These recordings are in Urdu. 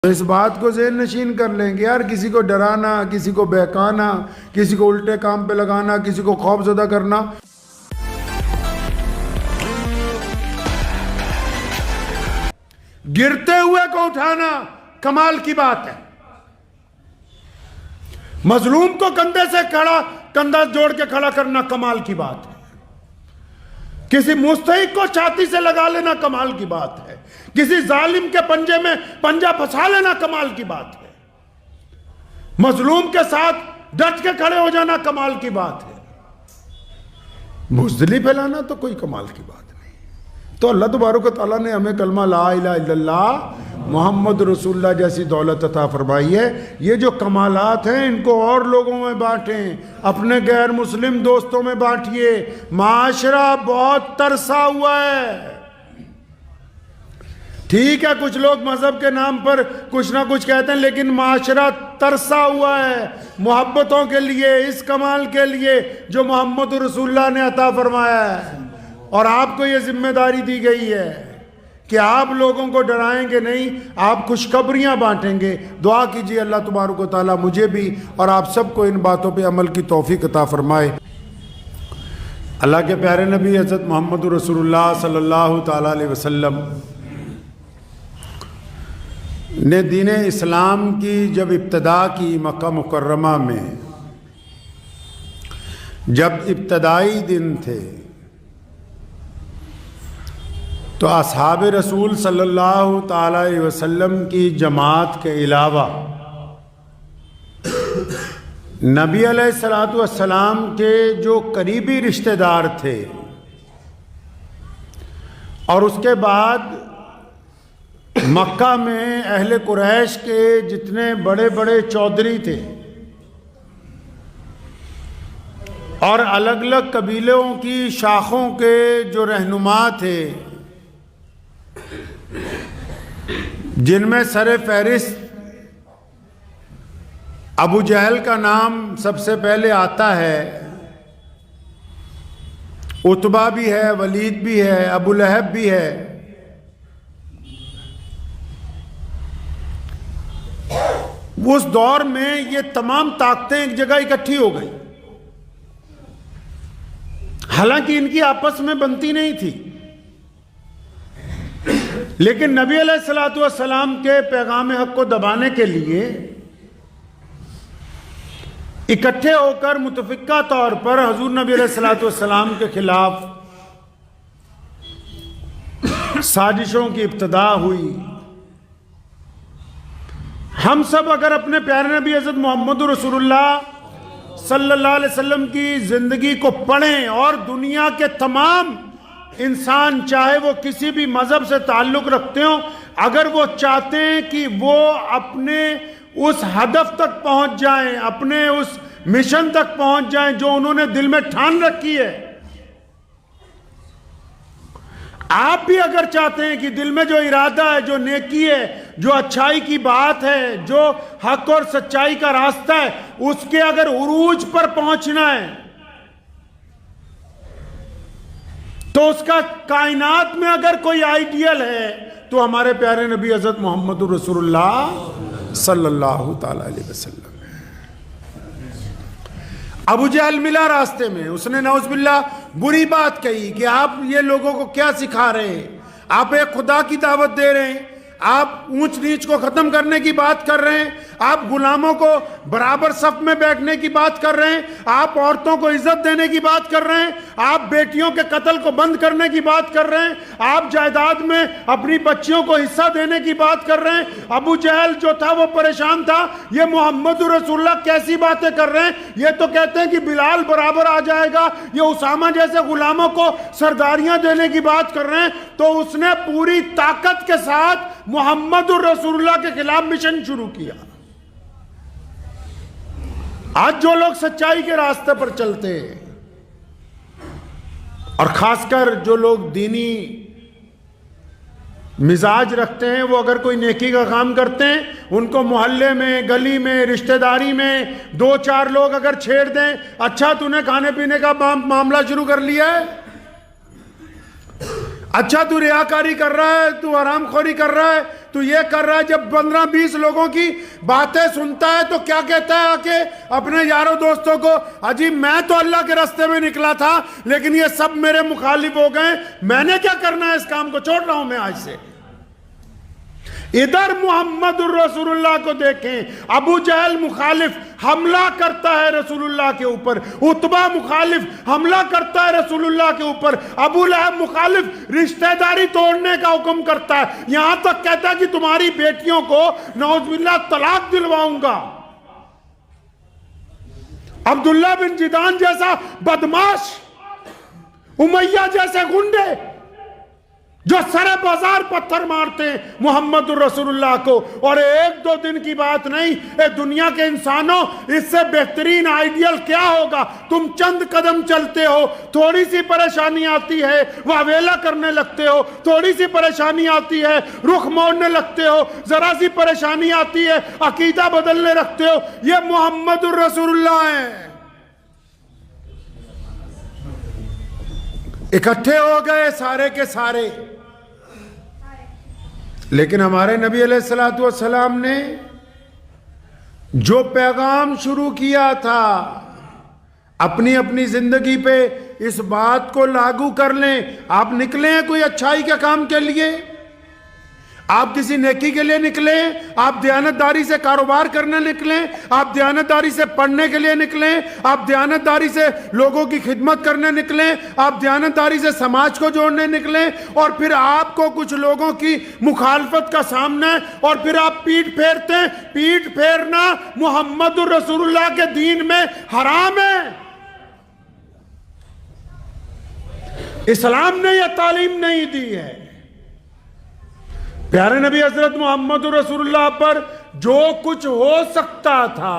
اس بات کو ذہن نشین کر لیں گے یار، کسی کو ڈرانا، کسی کو بہکانا، کسی کو الٹے کام پہ لگانا، کسی کو خوف زدہ کرنا، گرتے ہوئے کو اٹھانا کمال کی بات ہے۔ مظلوم کو کندھے سے کندھا جوڑ کے کھڑا کرنا کمال کی بات ہے۔ کسی مستحق کو چھاتی سے لگا لینا کمال کی بات ہے۔ کسی ظالم کے پنجے میں پنجہ پھنسا لینا کمال کی بات ہے۔ مظلوم کے ساتھ ڈٹ کے کھڑے ہو جانا کمال کی بات ہے۔ بزدلی پھیلانا تو کوئی کمال کی بات نہیں۔ تو اللہ تبارک و تعالیٰ نے ہمیں کلمہ لا الہ الا اللہ محمد رسول اللہ جیسی دولت عطا فرمائی ہے۔ یہ جو کمالات ہیں ان کو اور لوگوں میں بانٹیں، اپنے غیر مسلم دوستوں میں بانٹیے۔ معاشرہ بہت ترسا ہوا ہے۔ ٹھیک ہے کچھ لوگ مذہب کے نام پر کچھ نہ کچھ کہتے ہیں، لیکن معاشرہ ترسا ہوا ہے محبتوں کے لیے، اس کمال کے لیے جو محمد رسول اللہ نے عطا فرمایا ہے۔ اور آپ کو یہ ذمہ داری دی گئی ہے کہ آپ لوگوں کو ڈرائیں گے نہیں، آپ خوشخبریاں بانٹیں گے۔ دعا کیجیے اللہ تبارک و تعالیٰ مجھے بھی اور آپ سب کو ان باتوں پہ عمل کی توفیق عطا فرمائے۔ اللہ کے پیارے نبی حضرت محمد رسول اللہ صلی اللہ تعالیٰ علیہ وسلم نے دین اسلام کی جب ابتدا کی مکہ مکرمہ میں، جب ابتدائی دن تھے تو اصحاب رسول صلی اللہ تعالیٰ علیہ وسلم کی جماعت کے علاوہ نبی علیہ السلام کے جو قریبی رشتہ دار تھے اور اس کے بعد مکہ میں اہل قریش کے جتنے بڑے بڑے چودھری تھے اور الگ الگ قبیلوں کی شاخوں کے جو رہنما تھے، جن میں سر فہرست ابو جہل کا نام سب سے پہلے آتا ہے، عتبہ بھی ہے، ولید بھی ہے، ابو لہب بھی ہے۔ اس دور میں یہ تمام طاقتیں ایک جگہ اکٹھی ہو گئی، حالانکہ ان کی آپس میں بنتی نہیں تھی، لیکن نبی علیہ السلام کے پیغام حق کو دبانے کے لیے اکٹھے ہو کر متفقہ طور پر حضور نبی علیہ السلام کے خلاف سازشوں کی ابتدا ہوئی۔ ہم سب اگر اپنے پیارے نبی حضرت محمد رسول اللہ صلی اللہ علیہ وسلم کی زندگی کو پڑھیں اور دنیا کے تمام انسان چاہے وہ کسی بھی مذہب سے تعلق رکھتے ہوں، اگر وہ چاہتے ہیں کہ وہ اپنے اس ہدف تک پہنچ جائیں، اپنے اس مشن تک پہنچ جائیں جو انہوں نے دل میں ٹھان رکھی ہے، آپ بھی اگر چاہتے ہیں کہ دل میں جو ارادہ ہے، جو نیکی ہے، جو اچھائی کی بات ہے، جو حق اور سچائی کا راستہ ہے، اس کے اگر عروج پر پہنچنا ہے تو اس کا کائنات میں اگر کوئی آئیڈیل ہے تو ہمارے پیارے نبی حضرت محمد رسول اللہ صلی اللہ تعالی علیہ وسلم۔ ابو جہل ملا راستے میں، اس نے نعوذ باللہ بری بات کہی کہ آپ یہ لوگوں کو کیا سکھا رہے ہیں، آپ ایک خدا کی دعوت دے رہے ہیں، آپ اونچ نیچ کو ختم کرنے کی بات کر رہے ہیں، آپ غلاموں کو برابر صف میں بیٹھنے کی بات کر رہے ہیں، آپ عورتوں کو عزت دینے کی بات کر رہے ہیں، آپ بیٹیوں کے قتل کو بند کرنے کی بات کر رہے ہیں، آپ جائیداد میں اپنی بچیوں کو حصہ دینے کی بات کر رہے ہیں۔ ابو جہل جو تھا وہ پریشان تھا، یہ محمد رسول اللہ کیسی باتیں کر رہے ہیں، یہ تو کہتے ہیں کہ بلال برابر آ جائے گا، یہ اسامہ جیسے غلاموں کو سرداریاں دینے کی بات کر رہے ہیں۔ تو اس نے پوری طاقت کے ساتھ محمد رسول اللہ کے خلاف مشن شروع کیا۔ آج جو لوگ سچائی کے راستے پر چلتے ہیں اور خاص کر جو لوگ دینی مزاج رکھتے ہیں، وہ اگر کوئی نیکی کا کام کرتے ہیں، ان کو محلے میں، گلی میں، رشتہ داری میں دو چار لوگ اگر چھیڑ دیں، اچھا تو نے کھانے پینے کا معاملہ شروع کر لیا ہے، اچھا تو ریاکاری کر رہا ہے، تو حرام خوری کر رہا ہے، تو یہ کر رہا ہے، جب 15-20 لوگوں کی باتیں سنتا ہے تو کیا کہتا ہے آکے اپنے یاروں دوستوں کو، عجیب میں تو اللہ کے راستے میں نکلا تھا لیکن یہ سب میرے مخالف ہو گئے، میں نے کیا کرنا ہے، اس کام کو چھوڑ رہا ہوں میں آج سے۔ ادھر محمد الرسول اللہ کو دیکھیں، ابو جہل مخالف حملہ کرتا ہے رسول اللہ کے اوپر، عتبہ مخالف حملہ کرتا ہے رسول اللہ کے اوپر، ابو لہب مخالف رشتہ داری توڑنے کا حکم کرتا ہے، یہاں تک کہتا ہے کہ تمہاری بیٹیوں کو نعوذ باللہ طلاق دلواؤں گا۔ عبداللہ بن جدعان جیسا بدماش، امیہ جیسے گنڈے جو سر بازار پتھر مارتے ہیں محمد الرسول اللہ کو، اور 1-2 دن کی بات نہیں، اے دنیا کے انسانوں اس سے بہترین آئیڈیل کیا ہوگا؟ تم چند قدم چلتے ہو، تھوڑی سی پریشانی آتی ہے واویلا کرنے لگتے ہو، تھوڑی سی پریشانی آتی ہے رخ موڑنے لگتے ہو، ذرا سی پریشانی آتی ہے عقیدہ بدلنے لگتے ہو۔ یہ محمد الرسول اللہ ہے۔ اکٹھے ہو گئے سارے کے سارے، لیکن ہمارے نبی علیہ السلام نے جو پیغام شروع کیا تھا اپنی اپنی زندگی پہ اس بات کو لاگو کر لیں۔ آپ نکلے ہیں کوئی اچھائی کے کام کے لیے، آپ کسی نیکی کے لیے نکلیں، آپ دیانتداری سے کاروبار کرنے نکلیں، آپ دیانتداری سے پڑھنے کے لیے نکلیں، آپ دیانتداری سے لوگوں کی خدمت کرنے نکلیں، آپ دیانتداری سے سماج کو جوڑنے نکلیں، اور پھر آپ کو کچھ لوگوں کی مخالفت کا سامنا ہے اور پھر آپ پیٹ پھیرتے ہیں۔ پیٹ پھیرنا محمد الرسول اللہ کے دین میں حرام ہے۔ اسلام نے یہ تعلیم نہیں دی ہے۔ پیارے نبی حضرت محمد رسول اللہ پر جو کچھ ہو سکتا تھا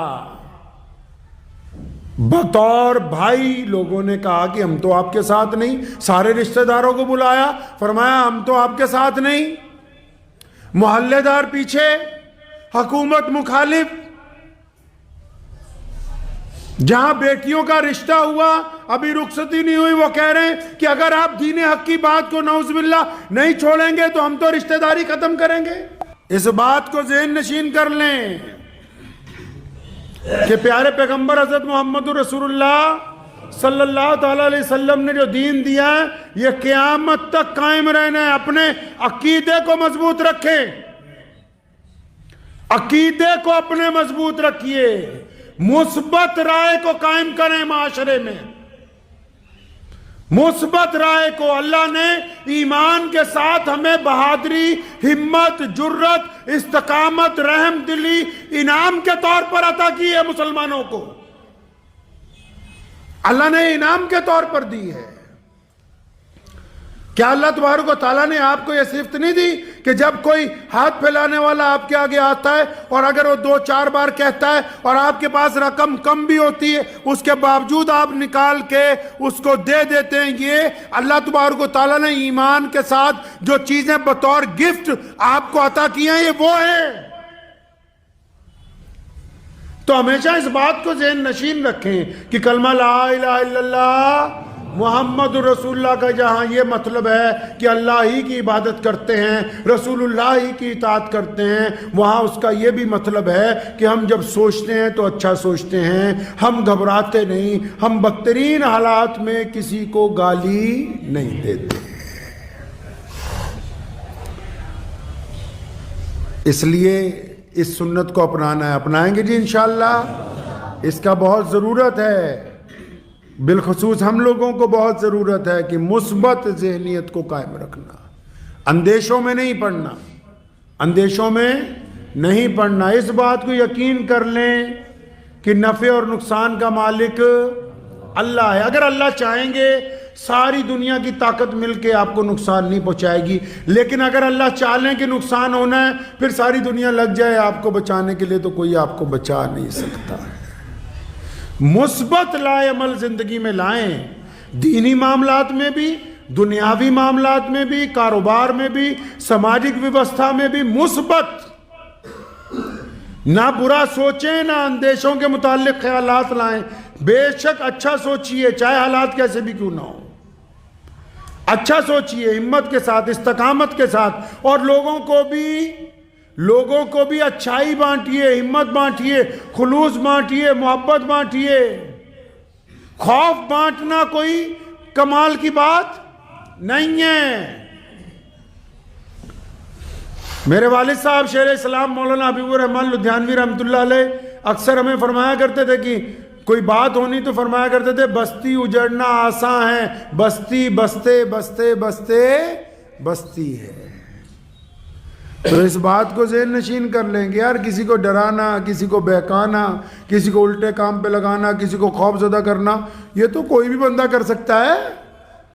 بطور بھائی لوگوں نے کہا کہ ہم تو آپ کے ساتھ نہیں، سارے رشتہ داروں کو بلایا، فرمایا ہم تو آپ کے ساتھ نہیں، محلے دار پیچھے، حکومت مخالف۔ جہاں بیٹیوں کا رشتہ ہوا ابھی رخصتی نہیں ہوئی، وہ کہہ رہے ہیں کہ اگر آپ دین حق کی بات کو نعوذ باللہ نہیں چھوڑیں گے تو ہم تو رشتہ داری ختم کریں گے۔ اس بات کو ذہن نشین کر لیں کہ پیارے پیغمبر حضرت محمد رسول اللہ صلی اللہ تعالی علیہ وسلم نے جو دین دیا ہے یہ قیامت تک قائم رہنا ہے۔ اپنے عقیدے کو مضبوط رکھیں، عقیدے کو اپنے مضبوط رکھیے، مثبت رائے کو قائم کریں معاشرے میں، مثبت رائے کو۔ اللہ نے ایمان کے ساتھ ہمیں بہادری، ہمت، جرت، استقامت، رحم دلی انعام کے طور پر عطا کی ہے مسلمانوں کو، اللہ نے انعام کے طور پر دی ہے۔ کیا اللہ تبارک و تعالیٰ نے آپ کو یہ صفت نہیں دی کہ جب کوئی ہاتھ پھیلانے والا آپ کے آگے آتا ہے اور اگر وہ 2-4 بار کہتا ہے اور آپ کے پاس رقم کم بھی ہوتی ہے اس کے باوجود آپ نکال کے اس کو دے دیتے ہیں؟ یہ اللہ تبارک و تعالیٰ نے ایمان کے ساتھ جو چیزیں بطور گفٹ آپ کو عطا کی ہیں یہ وہ ہے۔ تو ہمیشہ اس بات کو ذہن نشین رکھیں کہ کلمہ لا الہ الا اللہ محمد رسول اللہ کا جہاں یہ مطلب ہے کہ اللہ ہی کی عبادت کرتے ہیں، رسول اللہ ہی کی اطاعت کرتے ہیں، وہاں اس کا یہ بھی مطلب ہے کہ ہم جب سوچتے ہیں تو اچھا سوچتے ہیں، ہم گھبراتے نہیں، ہم بدترین حالات میں کسی کو گالی نہیں دیتے۔ اس لیے اس سنت کو اپنانا ہے، اپنائیں گے جی انشاءاللہ، اس کا بہت ضرورت ہے، بالخصوص ہم لوگوں کو بہت ضرورت ہے کہ مثبت ذہنیت کو قائم رکھنا، اندیشوں میں نہیں پڑنا، اندیشوں میں نہیں پڑنا۔ اس بات کو یقین کر لیں کہ نفع اور نقصان کا مالک اللہ ہے۔ اگر اللہ چاہیں گے ساری دنیا کی طاقت مل کے آپ کو نقصان نہیں پہنچائے گی، لیکن اگر اللہ چاہ لیں کہ نقصان ہونا ہے پھر ساری دنیا لگ جائے آپ کو بچانے کے لیے تو کوئی آپ کو بچا نہیں سکتا۔ مثبت لائے عمل زندگی میں لائیں، دینی معاملات میں بھی، دنیاوی معاملات میں بھی، کاروبار میں بھی، سماجک ویوستھا میں بھی مثبت، نہ برا سوچیں، نہ اندیشوں کے متعلق خیالات لائیں، بے شک اچھا سوچئے چاہے حالات کیسے بھی کیوں نہ ہو، اچھا سوچئے ہمت کے ساتھ، استقامت کے ساتھ، اور لوگوں کو بھی اچھائی بانٹیے، ہمت بانٹیے، خلوص بانٹیے، محبت بانٹیے۔ خوف بانٹنا کوئی کمال کی بات نہیں ہے۔ میرے والد صاحب شیخ اسلام مولانا حبیب الرحمن لدھیانوی رحمۃ اللہ علیہ اکثر ہمیں فرمایا کرتے تھے کہ کوئی بات ہونی تو فرمایا کرتے تھے بستی اجڑنا آسان ہے، بستی بستے بستے بستے بستی ہے۔ تو اس بات کو ذہن نشین کر لیں گے یار، کسی کو ڈرانا، کسی کو بہکانا، کسی کو الٹے کام پہ لگانا، کسی کو خوف زدہ کرنا، یہ تو کوئی بھی بندہ کر سکتا ہے۔